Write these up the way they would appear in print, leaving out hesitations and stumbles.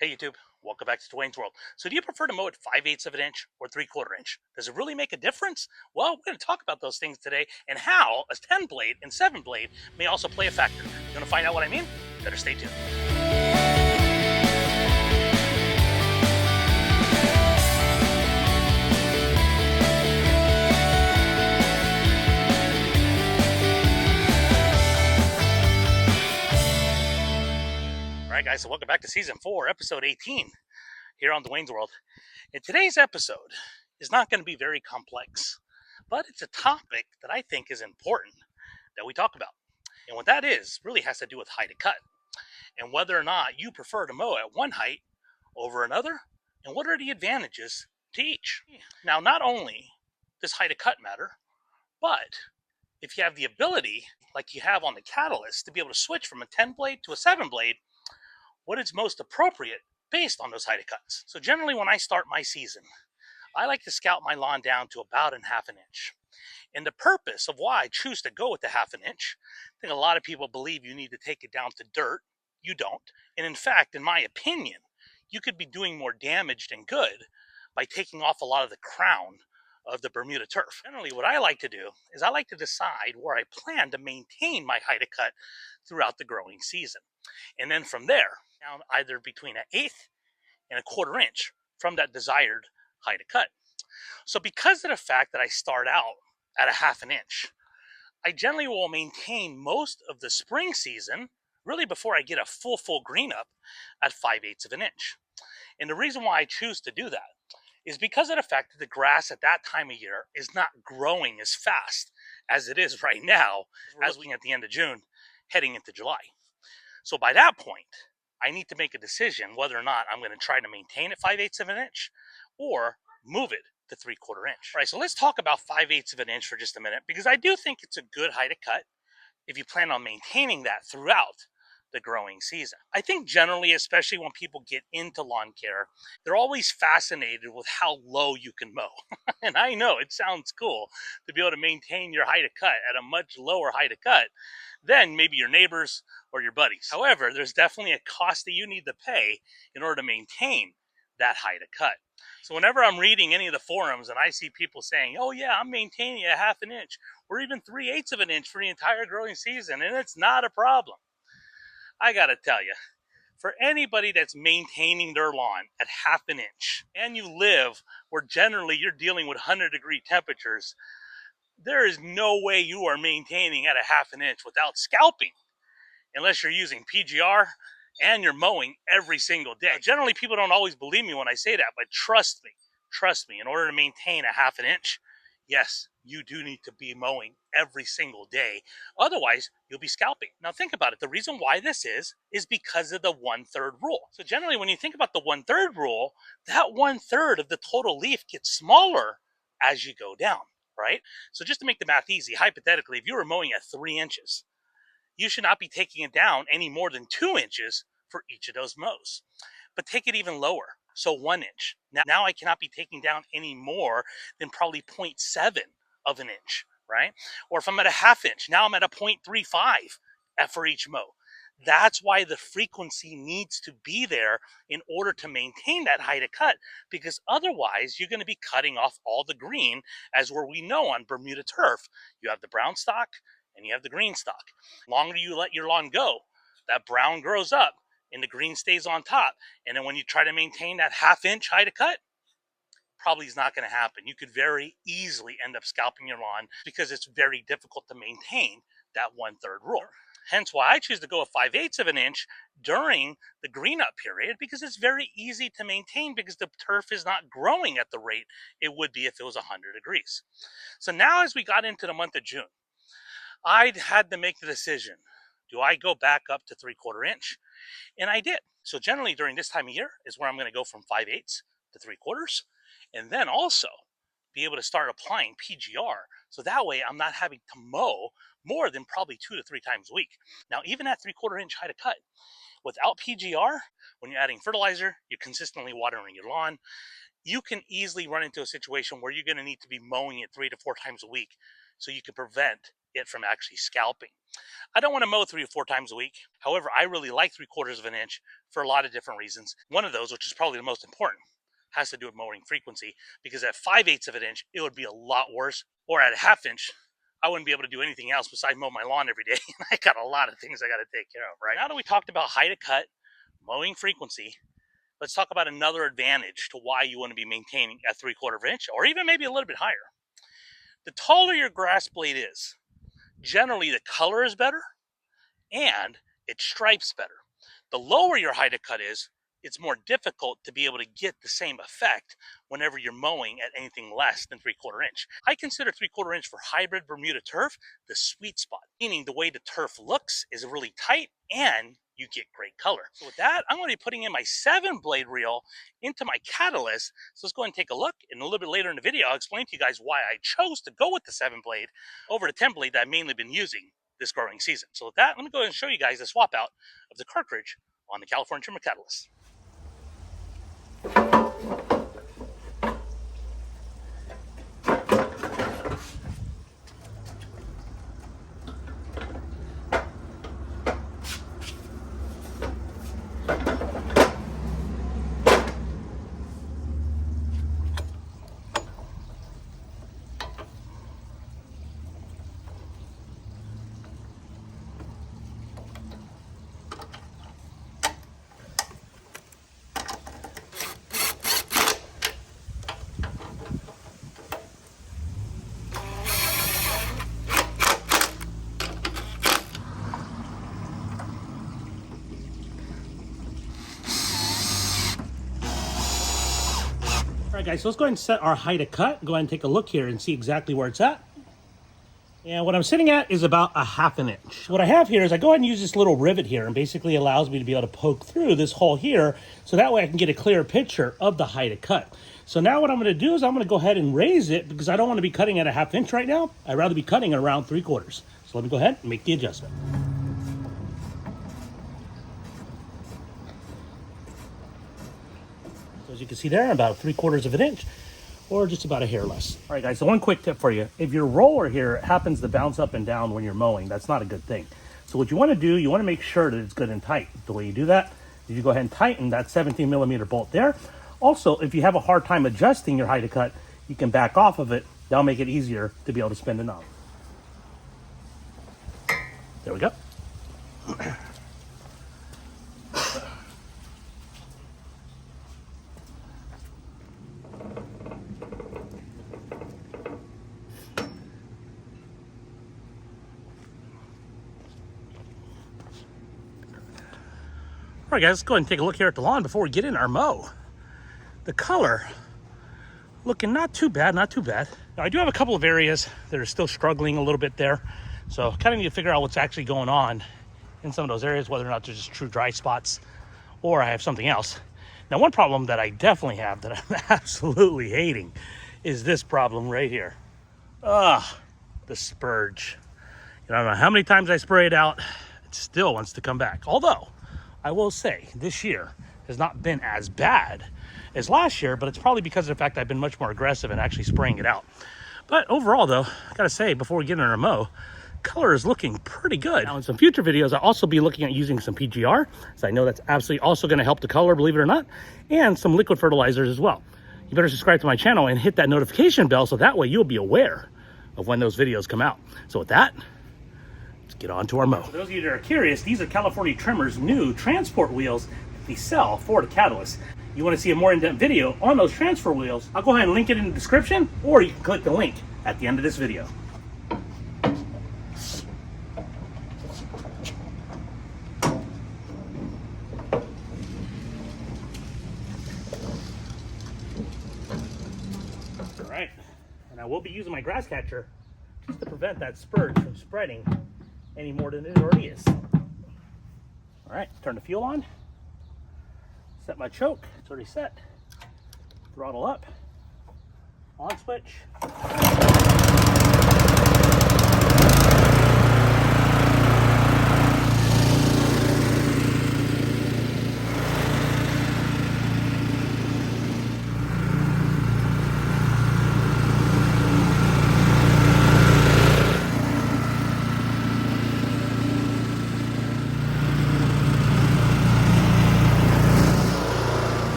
Hey YouTube, welcome back to Dwayne's World. So do you prefer to mow at 5/8 of an inch or 3/4 inch? Does it really make a difference? Well, we're going to talk about those things today and how a 10 blade and 7 blade may also play a factor. You want to find out what I mean? Better stay tuned. All right, guys, so welcome back to Season 4, Episode 18 here on Dwayne's World. And today's episode is not going to be very complex, but it's a topic that I think is important that we talk about. And what that is really has to do with height of cut and whether or not you prefer to mow at one height over another and what are the advantages to each. Now, not only does height of cut matter, but if you have the ability, like you have on the Catalyst, to be able to switch from a 10 blade to a 7 blade, what is most appropriate based on those height of cuts. So generally when I start my season, I like to scout my lawn down to about a half an inch. And the purpose of why I choose to go with the half an inch, I think a lot of people believe you need to take it down to dirt. You don't. And in fact, in my opinion, you could be doing more damage than good by taking off a lot of the crown of the Bermuda turf. Generally, what I like to do is I like to decide where I plan to maintain my height of cut throughout the growing season. And then from there, down either between an eighth and a quarter inch from that desired height of cut. So because of the fact that I start out at a half an inch, I generally will maintain most of the spring season, really before I get a full green up, at 5/8 of an inch. And the reason why I choose to do that is because of the fact that the grass at that time of year is not growing as fast as it is right now, as we're at the end of June, heading into July. So by that point, I need to make a decision whether or not I'm going to try to maintain at 5/8 of an inch or move it to 3/4 inch. All right, so let's talk about 5/8 of an inch for just a minute, because I do think it's a good height of cut if you plan on maintaining that throughout the growing season. I think generally, especially when people get into lawn care, they're always fascinated with how low you can mow. And I know it sounds cool to be able to maintain your height of cut at a much lower height of cut than maybe your neighbors or your buddies. However, there's definitely a cost that you need to pay in order to maintain that height of cut. So whenever I'm reading any of the forums and I see people saying, oh yeah, I'm maintaining a half an inch or even 3/8 of an inch for the entire growing season, and it's not a problem, I gotta tell you, for anybody that's maintaining their lawn at half an inch and you live where generally you're dealing with 100-degree temperatures, there is no way you are maintaining at a half an inch without scalping, unless you're using PGR and you're mowing every single day. Now, generally, people don't always believe me when I say that, but trust me, in order to maintain a half an inch, yes, you do need to be mowing every single day. Otherwise, you'll be scalping. Now think about it. The reason why this is because of the 1/3 rule. So generally, when you think about the 1/3 rule, that 1/3 of the total leaf gets smaller as you go down, right? So just to make the math easy, hypothetically, if you were mowing at 3 inches, you should not be taking it down any more than 2 inches for each of those mows. But take it even lower. So 1 inch. Now I cannot be taking down any more than probably 0.7 of an inch, right? Or if I'm at a half inch, now I'm at a 0.35 for each mow. That's why the frequency needs to be there in order to maintain that height of cut, because otherwise you're going to be cutting off all the green, as where we know on Bermuda turf, you have the brown stalk and you have the green stalk. The longer you let your lawn go, that brown grows up and the green stays on top. And then when you try to maintain that half-inch height of cut, probably is not going to happen. You could very easily end up scalping your lawn because it's very difficult to maintain that 1/3 rule. Hence why I choose to go a 5/8 of an inch during the green up period, because it's very easy to maintain because the turf is not growing at the rate it would be if it was 100 degrees. So now as we got into the month of June, I had to make the decision. Do I go back up to 3/4 inch? And I did. So generally during this time of year is where I'm going to go from 5/8 to 3/4, and then also be able to start applying PGR. So that way I'm not having to mow more than probably 2 to 3 times a week. Now, even at 3/4 inch height of cut, without PGR, when you're adding fertilizer, you're consistently watering your lawn, you can easily run into a situation where you're going to need to be mowing it 3 to 4 times a week so you can prevent it from actually scalping. I don't want to mow 3 or 4 times a week. However, I really like 3/4 of an inch for a lot of different reasons. One of those, which is probably the most important, has to do with mowing frequency, because at 5/8 of an inch, it would be a lot worse. Or at a 1/2 inch, I wouldn't be able to do anything else besides mow my lawn every day. I got a lot of things I got to take care of, right? Now that we talked about height of cut, mowing frequency, let's talk about another advantage to why you want to be maintaining at 3/4 of an inch, or even maybe a little bit higher. The taller your grass blade is, generally the color is better and it stripes better. The lower your height of cut is, it's more difficult to be able to get the same effect whenever you're mowing at anything less than 3/4 inch. I consider 3/4 inch for hybrid Bermuda turf the sweet spot, meaning the way the turf looks is really tight and you get great color. So with that, I'm going to be putting in my 7-blade reel into my catalyst. So let's go ahead and take a look, and a little bit later in the video, I'll explain to you guys why I chose to go with the 7-blade over the 10-blade that I've mainly been using this growing season. So with that, let me go ahead and show you guys the swap out of the Cartridge on the California Trimmer Catalyst. All right, guys, so let's go ahead and set our height of cut. Go ahead and take a look here and see exactly where it's at. And what I'm sitting at is about a 1/2 inch. What I have here is I go ahead and use this little rivet here, and basically allows me to be able to poke through this hole here, so that way I can get a clear picture of the height of cut. So now what I'm going to do is I'm going to go ahead and raise it, because I don't want to be cutting at a 1/2 inch right now. I'd rather be cutting at around 3/4. So let me go ahead and make the adjustment. So as you can see there, about 3/4 of an inch, or just about a hair less. All right, guys, so one quick tip for you. If your roller here happens to bounce up and down when you're mowing, that's not a good thing. So what you want to do, you want to make sure that it's good and tight. The way you do that is you go ahead and tighten that 17mm bolt there. Also, if you have a hard time adjusting your height of cut, you can back off of it. That'll make it easier to be able to spin the knob. There we go. All right, guys, let's go ahead and take a look here at the lawn before we get in our mow. The color looking not too bad, not too bad. Now, I do have a couple of areas that are still struggling a little bit there. So kind of need to figure out what's actually going on in some of those areas, whether or not they're just true dry spots or I have something else. Now, one problem that I definitely have that I'm absolutely hating is this problem right here. The spurge. I don't know how many times I spray it out, it still wants to come back. Although, I will say, this year has not been as bad as last year, but it's probably because of the fact I've been much more aggressive in actually spraying it out. But overall, though, I gotta say, before we get in our mow, color is looking pretty good. Now, in some future videos, I'll also be looking at using some PGR, so I know that's absolutely also gonna help the color, believe it or not, and some liquid fertilizers as well. You better subscribe to my channel and hit that notification bell, so that way you'll be aware of when those videos come out. So with that, let's get on to our mow. For those of you that are curious, these are California Trimmer's new transport wheels that they sell for the Catalyst. You want to see a more in-depth video on those transfer wheels, I'll go ahead and link it in the description, or you can click the link at the end of this video. All right, and I will be using my grass catcher just to prevent that spurge from spreading any more than it already is. All right, turn the fuel on. Set my choke, it's already set. Throttle up, on switch.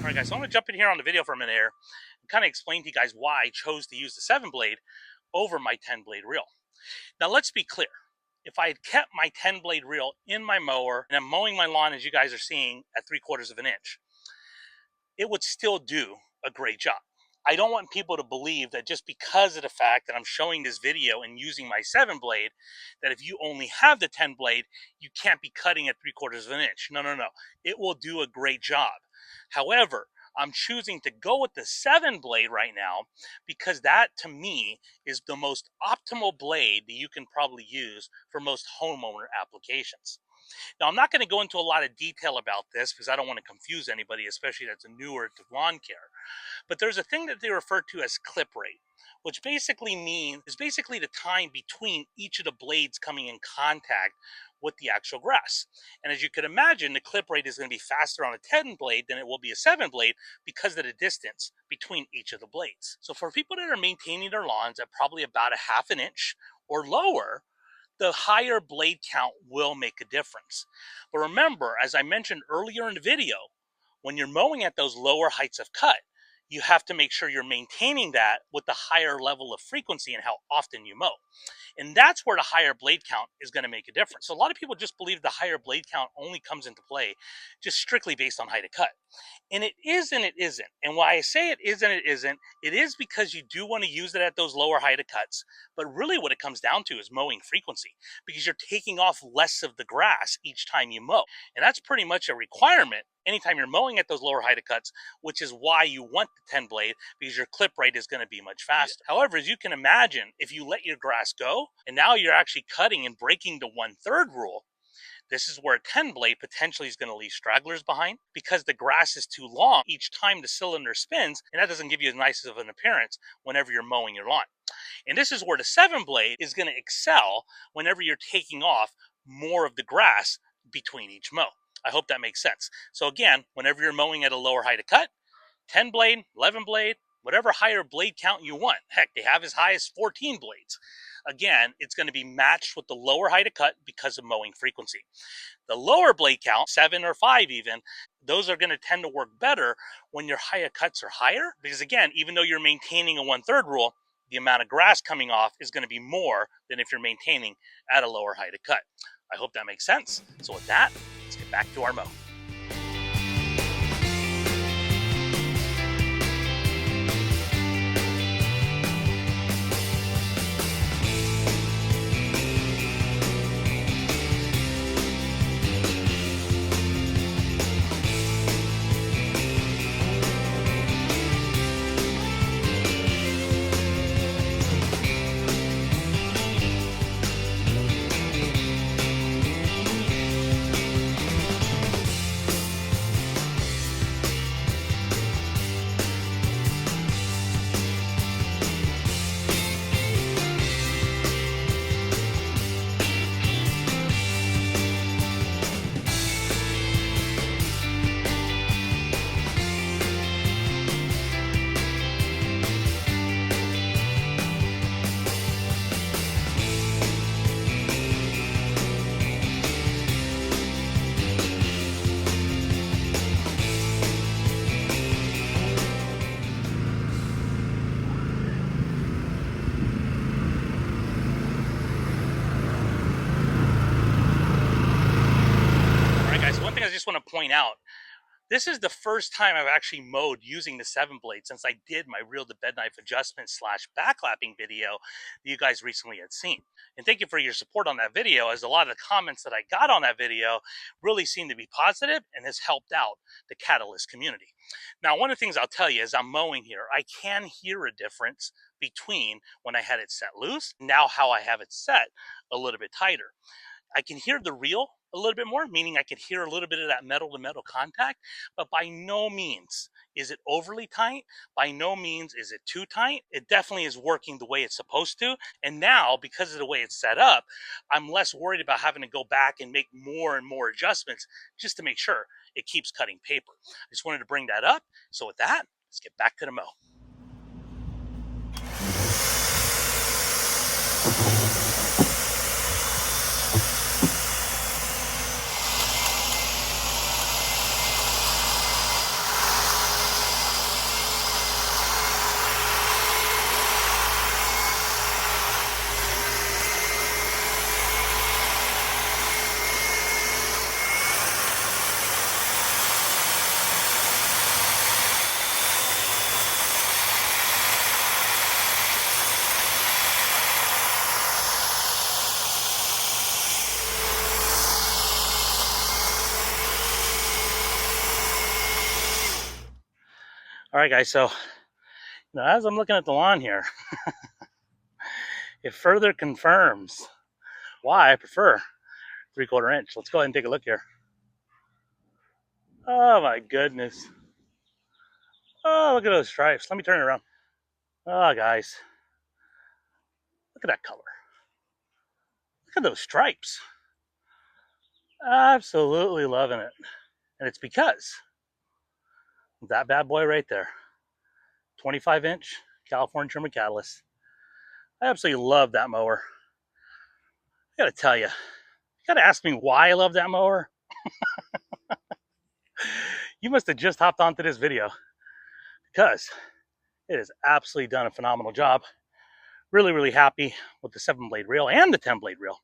All right, guys, so I'm going to jump in here on the video for a minute here and kind of explain to you guys why I chose to use the 7-blade over my 10-blade reel. Now, let's be clear. If I had kept my 10-blade reel in my mower and I'm mowing my lawn, as you guys are seeing, at 3/4 of an inch, it would still do a great job. I don't want people to believe that just because of the fact that I'm showing this video and using my 7-blade, that if you only have the 10-blade, you can't be cutting at 3/4 of an inch. No. It will do a great job. However, I'm choosing to go with the 7-blade right now because that, to me, is the most optimal blade that you can probably use for most homeowner applications. Now, I'm not going to go into a lot of detail about this because I don't want to confuse anybody, especially that's newer to lawn care. But there's a thing that they refer to as clip rate, which basically is the time between each of the blades coming in contact with the actual grass. And as you can imagine, the clip rate is going to be faster on a 10-blade than it will be a 7-blade because of the distance between each of the blades. So for people that are maintaining their lawns at probably about a 1/2 inch or lower, the higher blade count will make a difference. But remember, as I mentioned earlier in the video, when you're mowing at those lower heights of cut, you have to make sure you're maintaining that with the higher level of frequency and how often you mow. And that's where the higher blade count is going to make a difference. So a lot of people just believe the higher blade count only comes into play just strictly based on height of cut. And it is and it isn't. And why I say it is and it isn't, it is because you do want to use it at those lower height of cuts. But really what it comes down to is mowing frequency, because you're taking off less of the grass each time you mow. And that's pretty much a requirement anytime you're mowing at those lower height of cuts, which is why you want the 10-blade, because your clip rate is going to be much faster. However, as you can imagine, if you let your grass go, and now you're actually cutting and breaking the 1/3 rule, this is where a 10-blade potentially is going to leave stragglers behind because the grass is too long each time the cylinder spins, and that doesn't give you as nice of an appearance whenever you're mowing your lawn. And this is where the 7-blade is going to excel whenever you're taking off more of the grass between each mow. I hope that makes sense. So again, whenever you're mowing at a lower height of cut, 10-blade, 11-blade, whatever higher blade count you want. Heck, they have as high as 14 blades. Again, it's going to be matched with the lower height of cut because of mowing frequency. The lower blade count, 7 or 5 even, those are going to tend to work better when your higher cuts are higher. Because again, even though you're maintaining a 1/3 rule, the amount of grass coming off is going to be more than if you're maintaining at a lower height of cut. I hope that makes sense. So with that, let's get back to our mow. I just want to point out, this is the first time I've actually mowed using the 7-blade since I did my reel to bed knife adjustment / backlapping video that you guys recently had seen. And thank you for your support on that video, as a lot of the comments that I got on that video really seem to be positive and has helped out the Catalyst community. Now, one of the things I'll tell you is I'm mowing here, I can hear a difference between when I had it set loose, now how I have it set a little bit tighter. I can hear the reel a little bit more, meaning I could hear a little bit of that metal to metal contact, but by no means is it overly tight. By no means is it too tight. It definitely is working the way it's supposed to. And now, because of the way it's set up, I'm less worried about having to go back and make more and more adjustments just to make sure it keeps cutting paper. I just wanted to bring that up. So with that, let's get back to the mow. All right, guys, so as I'm looking at the lawn here, it further confirms why I prefer 3/4 inch. Let's go ahead and take a look here. Oh my goodness. Oh, look at those stripes. Let me turn it around. Oh, guys, look at that color. Look at those stripes. Absolutely loving it. And it's because of that bad boy right there. 25-inch California trimmer catalyst. I absolutely love that mower. I gotta tell you, gotta ask me why I love that mower. You must have just hopped onto this video because it has absolutely done a phenomenal job. Really, really happy with the 7-blade reel and the 10-blade reel.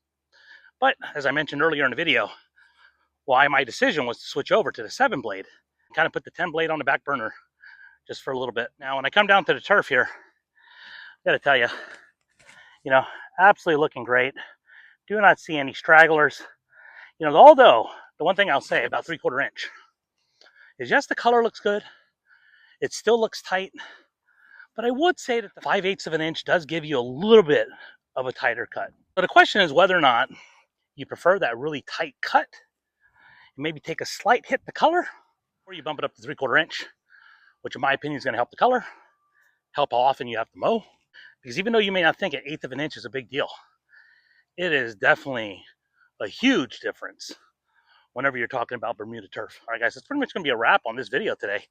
But as I mentioned earlier in the video, why my decision was to switch over to the 7-blade, kind of put the 10-blade on the back burner just for a little bit. Now, when I come down to the turf here, I gotta tell you, absolutely looking great. Do not see any stragglers. Although the one thing I'll say about 3/4 inch is yes, the color looks good. It still looks tight, but I would say that the 5/8 of an inch does give you a little bit of a tighter cut. So the question is whether or not you prefer that really tight cut and maybe take a slight hit the color, or you bump it up to 3/4 inch, which in my opinion is going to help the color, help how often you have to mow. Because even though you may not think an 1/8 of an inch is a big deal, it is definitely a huge difference whenever you're talking about Bermuda turf. All right, guys, that's pretty much going to be a wrap on this video today.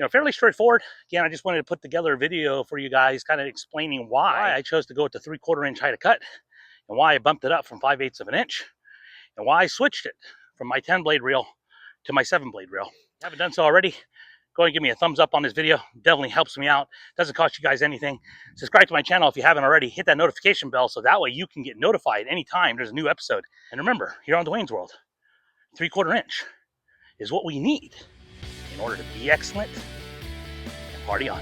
Fairly straightforward. Again, I just wanted to put together a video for you guys kind of explaining why I chose to go with the 3/4 inch height of cut and why I bumped it up from 5/8 of an inch and why I switched it from my 10-blade reel to my 7-blade reel. If you haven't done so already, go ahead and give me a thumbs up on this video. It definitely helps me out. Doesn't cost you guys anything. Subscribe to my channel if you haven't already. Hit that notification bell so that way you can get notified anytime there's a new episode. And remember, here on Dwayne's World, 3/4 inch is what we need in order to be excellent and party on.